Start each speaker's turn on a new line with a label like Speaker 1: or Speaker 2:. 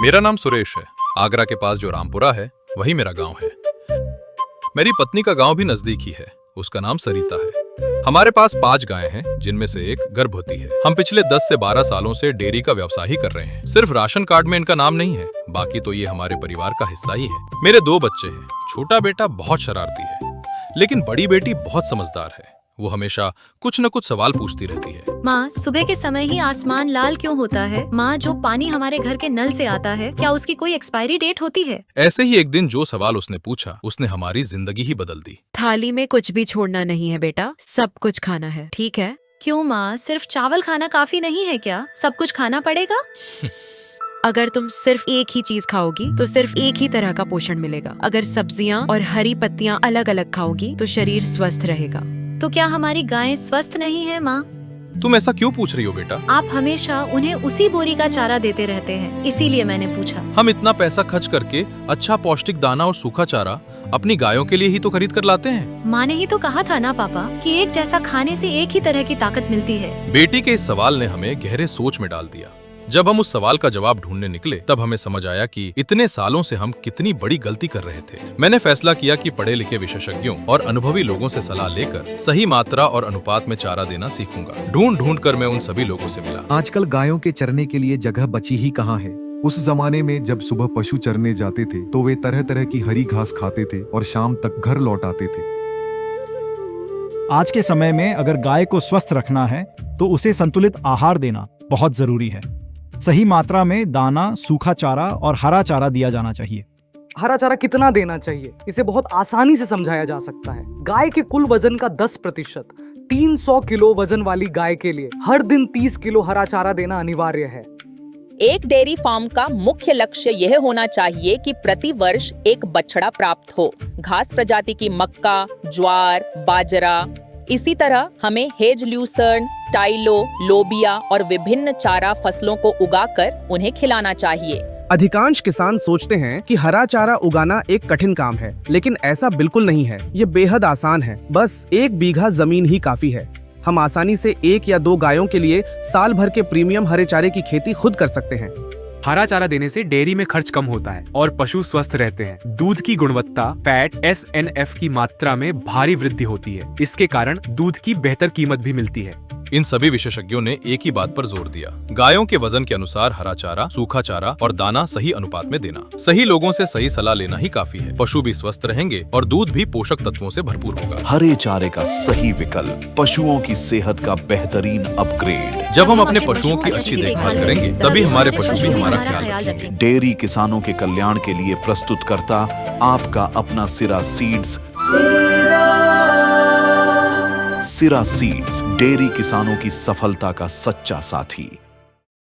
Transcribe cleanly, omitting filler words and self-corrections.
Speaker 1: मेरा नाम सुरेश है। आगरा के पास जो रामपुरा है वही मेरा गांव है। मेरी पत्नी का गांव भी नजदीक ही है, उसका नाम सरिता है। हमारे पास 5 गायें हैं जिनमें से एक गर्भवती है। हम पिछले 10 से 12 सालों से डेयरी का व्यवसाय ही कर रहे हैं। सिर्फ राशन कार्ड में इनका नाम नहीं है, बाकी तो ये हमारे परिवार का हिस्सा ही है। मेरे 2 बच्चे हैं। छोटा बेटा बहुत शरारती है, लेकिन बड़ी बेटी बहुत समझदार है। वो हमेशा कुछ न कुछ सवाल पूछती रहती है।
Speaker 2: माँ, सुबह के समय ही आसमान लाल क्यों होता है? माँ, जो पानी हमारे घर के नल से आता है, क्या उसकी कोई एक्सपायरी डेट होती है?
Speaker 1: ऐसे ही एक दिन जो सवाल उसने पूछा, उसने हमारी जिंदगी ही बदल दी।
Speaker 3: थाली में कुछ भी छोड़ना नहीं है बेटा, सब कुछ खाना है, ठीक है?
Speaker 2: क्यों माँ, सिर्फ चावल खाना काफी नहीं है क्या? सब कुछ खाना पड़ेगा?
Speaker 3: अगर तुम सिर्फ एक ही चीज खाओगी तो सिर्फ एक ही तरह का पोषण मिलेगा। अगर सब्जियां और हरी पत्तियां अलग अलग खाओगी तो शरीर स्वस्थ रहेगा।
Speaker 2: तो क्या हमारी गायें स्वस्थ नहीं है माँ?
Speaker 1: तुम ऐसा क्यों पूछ रही हो बेटा?
Speaker 2: आप हमेशा उन्हें उसी बोरी का चारा देते रहते हैं, इसीलिए मैंने पूछा।
Speaker 1: हम इतना पैसा खर्च करके अच्छा पौष्टिक दाना और सूखा चारा अपनी गायों के लिए ही तो खरीद कर लाते हैं।
Speaker 2: माँ ने ही तो कहा था ना पापा कि एक जैसा खाने से एक ही तरह की ताकत मिलती है।
Speaker 1: बेटी के इस सवाल ने हमें गहरे सोच में डाल दिया। जब हम उस सवाल का जवाब ढूंढने निकले, तब हमें समझ आया कि इतने सालों से हम कितनी बड़ी गलती कर रहे थे। मैंने फैसला किया कि पढ़े लिखे विशेषज्ञों और अनुभवी लोगों से सलाह लेकर सही मात्रा और अनुपात में चारा देना सीखूंगा। ढूंढ कर मैं उन सभी लोगों से मिला।
Speaker 4: आजकल गायों के चरने के लिए जगह बची ही कहाँ है। उस जमाने में जब सुबह पशु चरने जाते थे तो वे तरह तरह की हरी घास खाते थे और शाम तक घर लौट आते थे।
Speaker 5: आज के समय में अगर गाय को स्वस्थ रखना है तो उसे संतुलित आहार देना बहुत जरूरी है। सही मात्रा में दाना, सूखा चारा और हरा चारा दिया जाना चाहिए।
Speaker 6: हरा चारा कितना देना चाहिए, इसे बहुत आसानी से समझाया जा सकता है। गाय के कुल वजन का 10%, 300 किलो वजन वाली गाय के लिए हर दिन 30 किलो हरा चारा देना अनिवार्य है।
Speaker 7: एक डेयरी फार्म का मुख्य लक्ष्य यह होना चाहिए कि प्रति वर्ष एक बछड़ा प्राप्त हो। घास प्रजाति की मक्का, ज्वार, बाजरा। इसी तरह हमें हेज ल्यूसर्न, स्टाइलो, लोबिया और विभिन्न चारा फसलों को उगाकर उन्हें खिलाना चाहिए।
Speaker 8: अधिकांश किसान सोचते हैं कि हरा चारा उगाना एक कठिन काम है, लेकिन ऐसा बिल्कुल नहीं है। ये बेहद आसान है। बस 1 बीघा जमीन ही काफी है। हम आसानी से 1 या 2 गायों के लिए साल भर के प्रीमियम हरे चारे की खेती खुद कर सकते हैं।
Speaker 9: हरा चारा देने से डेयरी में खर्च कम होता है और पशु स्वस्थ रहते हैं। दूध की गुणवत्ता, फैट, SNF की मात्रा में भारी वृद्धि होती है। इसके कारण दूध की बेहतर कीमत भी मिलती है।
Speaker 1: इन सभी विशेषज्ञों ने एक ही बात पर जोर दिया। गायों के वजन के अनुसार हरा चारा, सूखा चारा और दाना सही अनुपात में देना। सही लोगों से सही सलाह लेना ही काफी है। पशु भी स्वस्थ रहेंगे और दूध भी पोषक तत्वों से भरपूर होगा।
Speaker 10: हरे चारे का सही विकल्प, पशुओं की सेहत का बेहतरीन अपग्रेड।
Speaker 1: जब हम अपने पशुओं की अच्छी देखभाल करेंगे, तभी हमारे पशु भी हमारा ख्याल रखेंगे।
Speaker 10: डेयरी किसानों के कल्याण के लिए प्रस्तुत करता आपका अपना सिरा सीड्स। सिरा सीड्स, डेयरी किसानों की सफलता का सच्चा साथी।